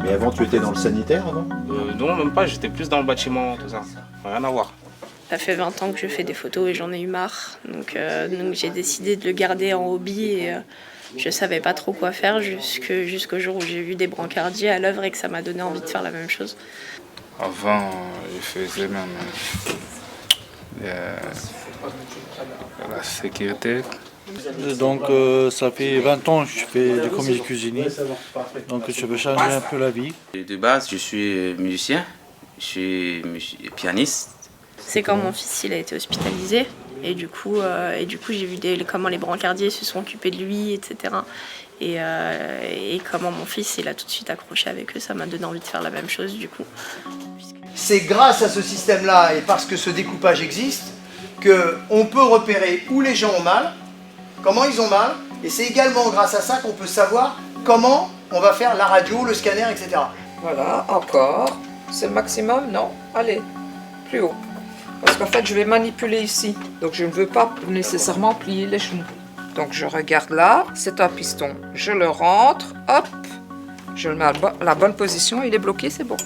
Et avant, tu étais dans le sanitaire avant? Non, même pas, j'étais plus dans le bâtiment, tout ça. Rien à voir. Ça fait 20 ans que je fais des photos et j'en ai eu marre. Donc j'ai décidé de le garder en hobby et je savais pas trop quoi faire jusqu'au jour où j'ai vu des brancardiers à l'œuvre et que ça m'a donné envie de faire la même chose. Avant, je faisais même la sécurité. Donc ça fait 20 ans que je fais du commis cuisinier, donc je veux changer un peu la vie. De base, je suis musicien, je suis pianiste. C'est quand mon fils il a été hospitalisé et du coup j'ai vu comment les brancardiers se sont occupés de lui, etc. Et comment mon fils il a tout de suite accroché avec eux, ça m'a donné envie de faire la même chose du coup. C'est grâce à ce système-là et parce que ce découpage existe qu'on peut repérer où les gens ont mal, comment ils ont mal, et c'est également grâce à ça qu'on peut savoir comment on va faire la radio, le scanner, etc. Voilà, encore. C'est le maximum, non? Allez, plus haut. Parce qu'en fait, je vais manipuler ici. Donc, je ne veux pas nécessairement plier les genoux. Donc, je regarde là, c'est un piston. Je le rentre, hop, je le mets à la bonne position, il est bloqué, c'est bon.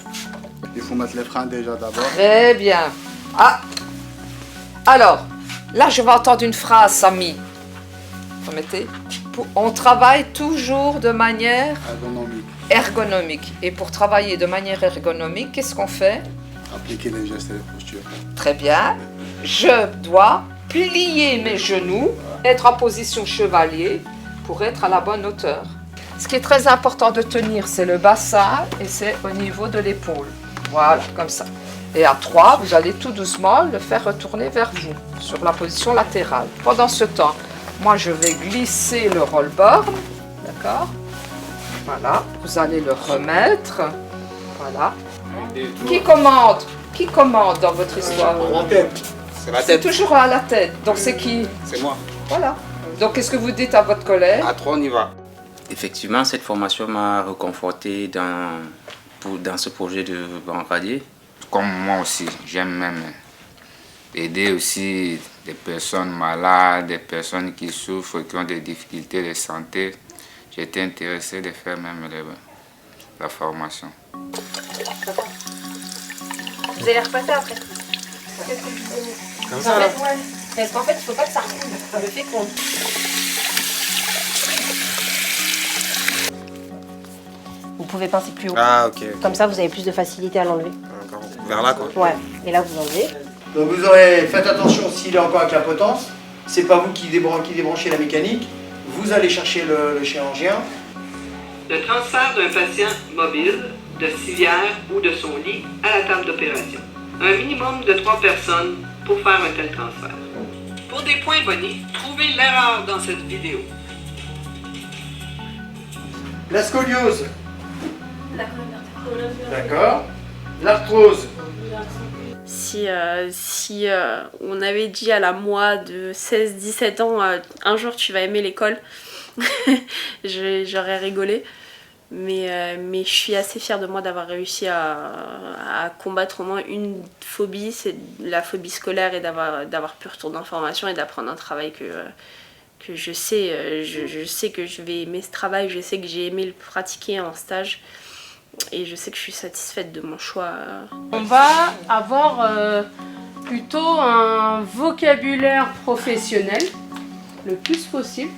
Il faut mettre les freins déjà d'abord. Très bien. Ah! Alors, là, je vais entendre une phrase, Samy. Remettez. On travaille toujours de manière ergonomique. Et pour travailler de manière ergonomique, qu'est-ce qu'on fait? Appliquer les gestes et les postures. Très bien. Je dois plier mes genoux, être en position chevalier pour être à la bonne hauteur. Ce qui est très important de tenir, c'est le bassin et c'est au niveau de l'épaule. Voilà, comme ça. Et à 3, vous allez tout doucement le faire retourner vers vous, sur la position latérale. Pendant ce temps, moi je vais glisser le roll-board, d'accord? Voilà, vous allez le remettre. Voilà. Qui commande? Qui commande dans votre histoire? La tête. C'est la C'est tête. toujours à la tête. Donc c'est qui? C'est moi. Voilà. Donc qu'est-ce que vous dites à votre collègue? À 3, on y va. Effectivement, cette formation m'a reconforté dans ce projet de brancardier. Comme moi aussi, j'aime même aider aussi des personnes malades, des personnes qui souffrent, qui ont des difficultés de santé. J'ai été intéressé de faire même la formation. Vous allez repasser après. Comme ça, là. Ouais. Parce qu'en fait, il ne faut pas que ça recoule. Ça le fait qu'on... Vous pouvez pincer plus haut. Ah, ok. Comme ça, vous avez plus de facilité à l'enlever. Encore vers là, quoi. Ouais. Et là, vous enlevez. Donc vous aurez, faites attention s'il est encore avec la potence, c'est pas vous qui débranchez la mécanique, vous allez chercher le chirurgien. Le transfert d'un patient mobile, de civière ou de son lit à la table d'opération. Un minimum de 3 personnes pour faire un tel transfert. Pour des points bonus, trouvez l'erreur dans cette vidéo. La scoliose. D'accord. L'arthrose. Si on avait dit à la moi de 16-17 ans, un jour tu vas aimer l'école, j'aurais rigolé. Mais je suis assez fière de moi d'avoir réussi à combattre au moins une phobie, c'est la phobie scolaire, et d'avoir pu retourner en formation et d'apprendre un travail que je sais. Je sais que je vais aimer ce travail, je sais que j'ai aimé le pratiquer en stage. Et je sais que je suis satisfaite de mon choix. On va avoir plutôt un vocabulaire professionnel, le plus possible,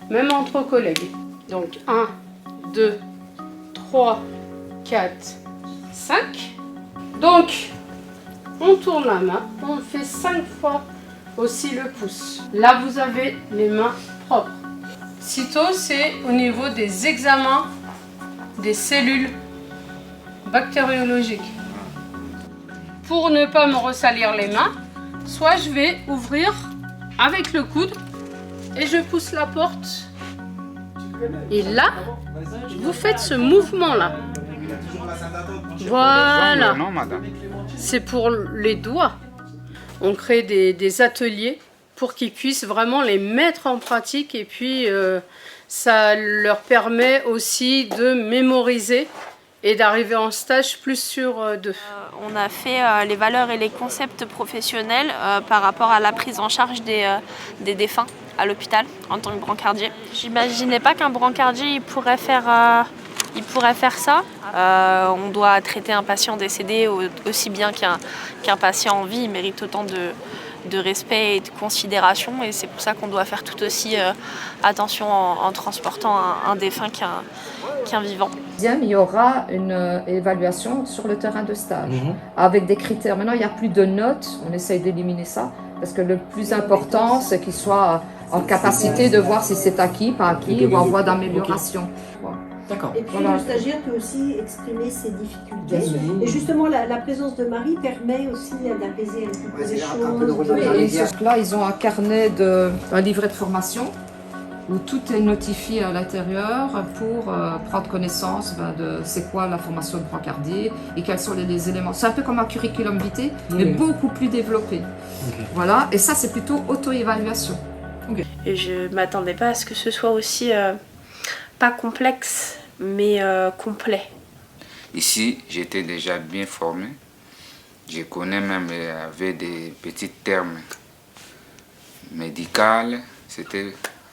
même entre collègues. Donc 1, 2, 3, 4, 5. Donc, on tourne la main, on fait 5 fois aussi le pouce. Là, vous avez les mains propres. Sitôt, c'est au niveau des examens des cellules bactériologiques. Pour ne pas me ressalir les mains, soit je vais ouvrir avec le coude et je pousse la porte. Et là, vous faites ce mouvement-là. Voilà. Non, madame. C'est pour les doigts. On crée des ateliers pour qu'ils puissent vraiment les mettre en pratique, et puis ça leur permet aussi de mémoriser et d'arriver en stage plus sûr d'eux. On a fait les valeurs et les concepts professionnels par rapport à la prise en charge des défunts à l'hôpital en tant que brancardier. J'imaginais pas qu'un brancardier il pourrait faire il pourrait faire ça. On doit traiter un patient décédé aussi bien qu'un patient en vie. Il mérite autant de respect et de considération et c'est pour ça qu'on doit faire tout aussi attention en transportant un défunt qu'un vivant. Il y aura une évaluation sur le terrain de stage avec des critères. Maintenant, il n'y a plus de notes, on essaye d'éliminer ça parce que le plus important, c'est qu'il soit en capacité de voir si c'est acquis, pas acquis ou en voie d'amélioration. D'accord. Et puis le stagiaire peut aussi exprimer ses difficultés. Et justement, la présence de Marie permet aussi d'apaiser un peu les choses. Et là, ils ont un carnet, un livret de formation où tout est notifié à l'intérieur pour prendre connaissance de c'est quoi la formation de brancardier et quels sont les éléments. C'est un peu comme un curriculum vitae, mais beaucoup plus développé. Voilà, et ça c'est plutôt auto-évaluation. Et je ne m'attendais pas à ce que ce soit aussi pas complexe, mais complet. Ici, j'étais déjà bien formé. Je connais même avec des petits termes médicaux.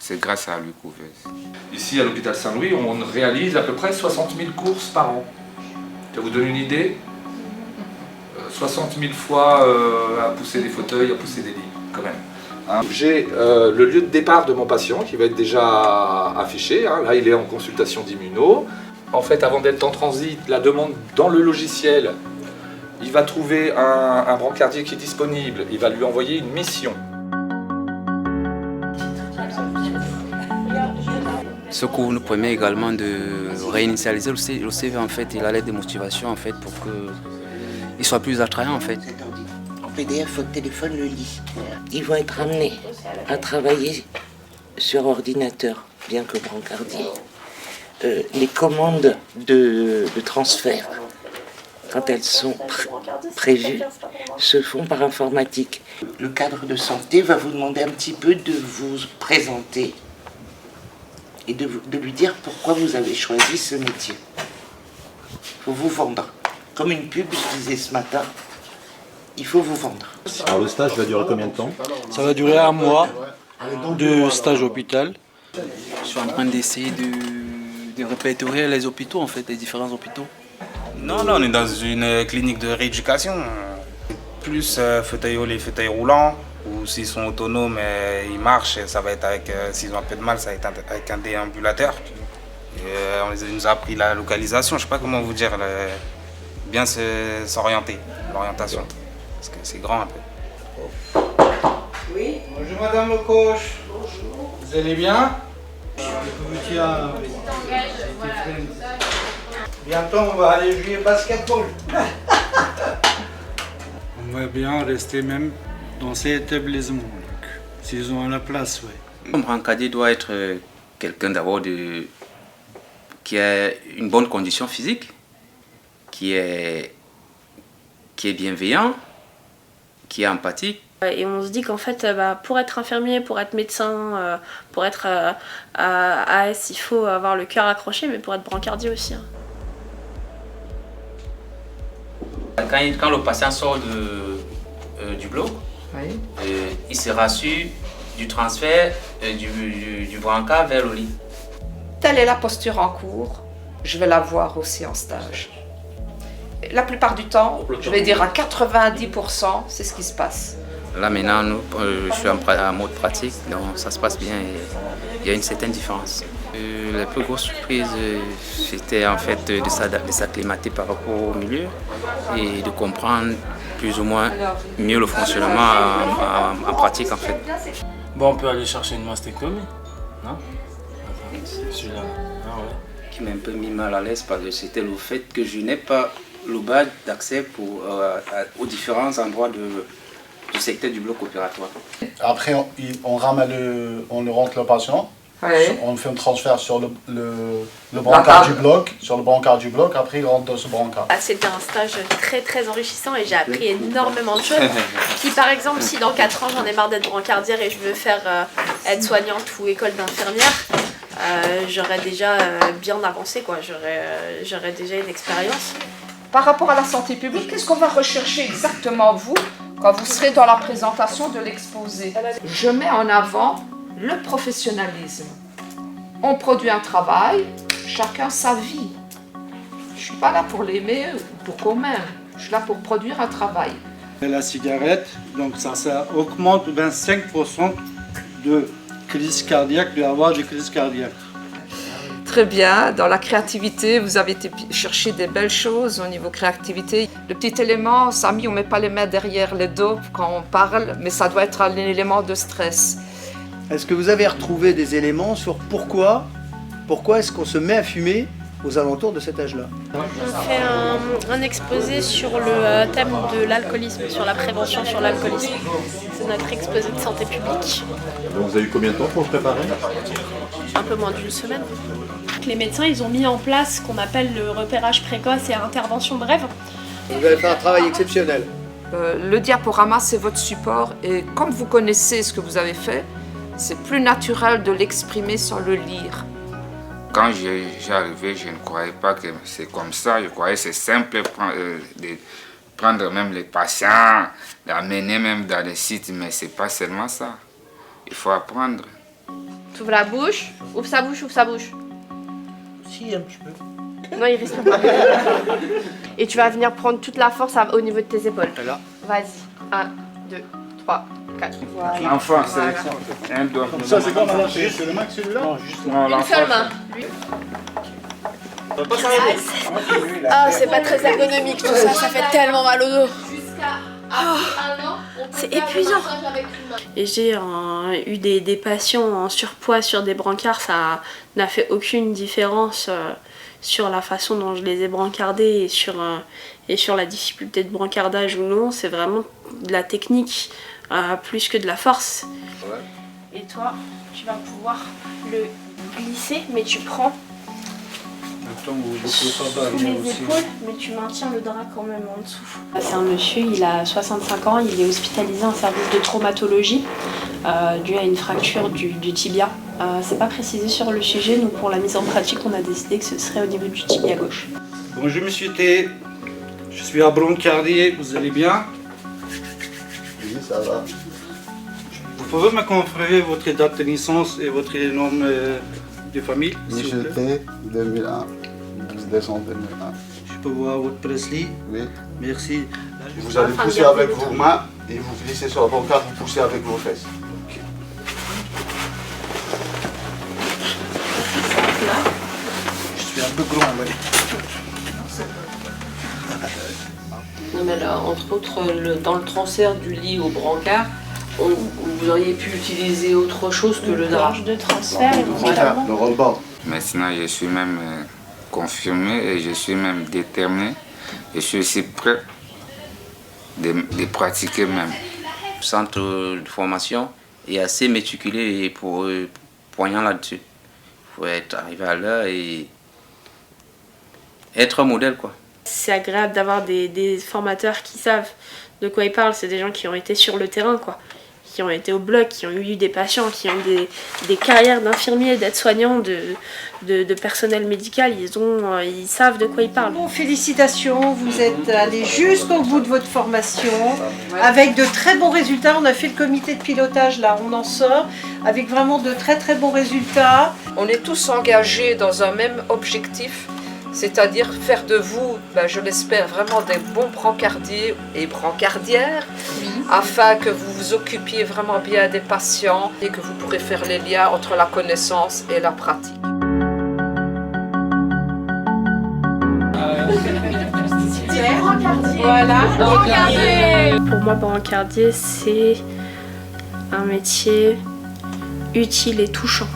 C'est grâce à Louis Couveuse. Ici, à l'hôpital Saint-Louis, on réalise à peu près 60 000 courses par an. Ça vous donne une idée 60 000 fois à pousser des fauteuils, à pousser des lits, quand même. Hein. J'ai le lieu de départ de mon patient qui va être déjà affiché. Hein. Là, il est en consultation d'immuno. En fait, avant d'être en transit, la demande dans le logiciel, il va trouver un brancardier qui est disponible. Il va lui envoyer une mission. Ce cours nous permet également de réinitialiser le CV en fait, il a l'aide de motivation en fait pour qu'il soit plus attrayant en fait. En PDF, votre téléphone le lit. Ils vont être amenés à travailler sur ordinateur, bien que brancardier. Les commandes de transfert, quand elles sont prévues, se font par informatique. Le cadre de santé va vous demander un petit peu de vous présenter et de lui dire pourquoi vous avez choisi ce métier. Il faut vous vendre. Comme une pub, je disais ce matin, il faut vous vendre. Alors le stage va durer combien de temps? Ça va durer 1 mois de stage hôpital. Je suis en train d'essayer de répertorier les hôpitaux en fait, les différents hôpitaux. Non, là on est dans une clinique de rééducation. Plus fauteuil les fauteuils roulants, ou s'ils sont autonomes et ils marchent, ça va être avec, s'ils ont un peu de mal, ça va être avec un déambulateur. On nous a appris la localisation, je sais pas comment vous dire, bien s'orienter, l'orientation, parce que c'est grand un peu. Oui, bonjour madame le coach. Bonjour. Vous allez bien? Bientôt on va aller jouer au basketball. On va bien rester même dans ces établissements, s'ils ont la place, oui. Un brancardier doit être quelqu'un d'abord qui a une bonne condition physique, qui est bienveillant, qui est empathique. Et on se dit qu'en fait, pour être infirmier, pour être médecin, pour être AS, il faut avoir le cœur accroché, mais pour être brancardier aussi. Hein. Quand le patient sort du bloc, oui. Il sera sûr du transfert du brancard vers le lit. Telle est la posture en cours, je vais la voir aussi en stage. La plupart du temps, je vais dire à 90%, c'est ce qui se passe. Là maintenant, je suis en mode pratique, donc ça se passe bien et il y a une certaine différence. La plus grosse surprise, c'était en fait de s'acclimater par rapport au milieu et de comprendre plus ou moins mieux le fonctionnement en pratique en fait. Bon, on peut aller chercher une mastectomie, non? Celui-là, ah ouais. Qui m'a un peu mis mal à l'aise parce que c'était le fait que je n'ai pas le badge d'accès aux différents endroits du secteur du bloc opératoire. Après, on rentre le patient. Oui. On fait un transfert sur le brancard du bloc, après il rentre dans ce brancard. C'était un stage très très enrichissant et j'ai appris énormément de choses. Puis par exemple, si dans 4 ans j'en ai marre d'être brancardière et je veux faire être soignante ou école d'infirmière, j'aurais déjà bien avancé, quoi. J'aurais déjà une expérience. Par rapport à la santé publique, qu'est-ce qu'on va rechercher exactement vous quand vous serez dans la présentation de l'exposé? Je mets en avant le professionnalisme. On produit un travail, chacun sa vie. Je ne suis pas là pour l'aimer ou pour qu'on m'aime. Je suis là pour produire un travail. La cigarette, donc ça augmente 25% de crise cardiaque, d'avoir des crises cardiaques. Très bien, dans la créativité, vous avez été chercher des belles choses au niveau créativité. Le petit élément, Samy, on ne met pas les mains derrière les dos quand on parle, mais ça doit être un élément de stress. Est-ce que vous avez retrouvé des éléments sur pourquoi est-ce qu'on se met à fumer aux alentours de cet âge-là? On fait un exposé sur le thème de l'alcoolisme, sur la prévention sur l'alcoolisme. C'est notre exposé de santé publique. Donc vous avez eu combien de temps pour le préparer? Un peu moins d'une semaine. Les médecins, ils ont mis en place ce qu'on appelle le repérage précoce et intervention brève. Vous avez fait un travail exceptionnel. Le diaporama, c'est votre support et comme vous connaissez ce que vous avez fait, c'est plus naturel de l'exprimer sans le lire. Quand j'arrivais, je ne croyais pas que c'est comme ça. Je croyais que c'est simple de prendre même les patients, d'amener même dans les sites, mais c'est pas seulement ça. Il faut apprendre. Tu ouvres la bouche, ouvre sa bouche, ouvre sa bouche. Si, un petit peu. Non, il respire pas. Et tu vas venir prendre toute la force au niveau de tes épaules. Là. Vas-y. 1, 2, 3, 4. Voilà. Enfin, c'est un doigt. Ça, c'est quoi, madame? C'est le max celui-là? Non, juste Une seule main. Lui. Ah, c'est pas très ergonomique tout ça, ça fait tellement mal au dos. C'est épuisant. Et j'ai eu des patients en surpoids sur des brancards, ça n'a fait aucune différence sur la façon dont je les ai brancardés et sur la difficulté de brancardage ou non. C'est vraiment de la technique plus que de la force. Et toi, tu vas pouvoir le glisser, mais tu prends sous les épaules, mais tu maintiens le drap quand même en dessous. C'est un monsieur, il a 65 ans, il est hospitalisé en service de traumatologie dû à une fracture du tibia. C'est pas précisé sur le sujet, nous pour la mise en pratique on a décidé que ce serait au niveau du tibia gauche. Bonjour monsieur T, je suis à Brancardier, vous allez bien? Oui, ça va. Vous pouvez me confirmer votre date de naissance et votre nom de famille? Michel T, 2001, 12 décembre 2001. Je peux voir votre bracelet? Oui. Merci. Vous allez pousser avec vos mains et vous glissez sur la brancard, vous poussez avec vos fesses. Je suis un peu grand, oui. Non mais là, entre autres, dans le transfert du lit au brancard, vous auriez pu utiliser autre chose que le drap. De transfert, éventuellement. Le roll-bar. Maintenant, je suis même confirmé et je suis même déterminé. Je suis aussi prêt de pratiquer même. Le centre de formation est assez méticuleux et poignant là-dessus. Il faut être arrivé à l'heure et être un modèle, quoi. C'est agréable d'avoir des formateurs qui savent de quoi ils parlent. C'est des gens qui ont été sur le terrain, quoi. Qui ont été au bloc, qui ont eu des patients, qui ont eu des carrières d'infirmiers, d'aides-soignants, de personnel médical. Ils savent de quoi ils parlent. Bon, félicitations, vous êtes allés jusqu'au bout de votre formation avec de très bons résultats. On a fait le comité de pilotage, là, on en sort avec vraiment de très très bons résultats. On est tous engagés dans un même objectif, c'est-à-dire faire de vous, je l'espère, vraiment des bons brancardiers et brancardières, afin que vous vous occupiez vraiment bien des patients et que vous pourrez faire les liens entre la connaissance et la pratique. Voilà. Pour moi, brancardier, c'est un métier utile et touchant.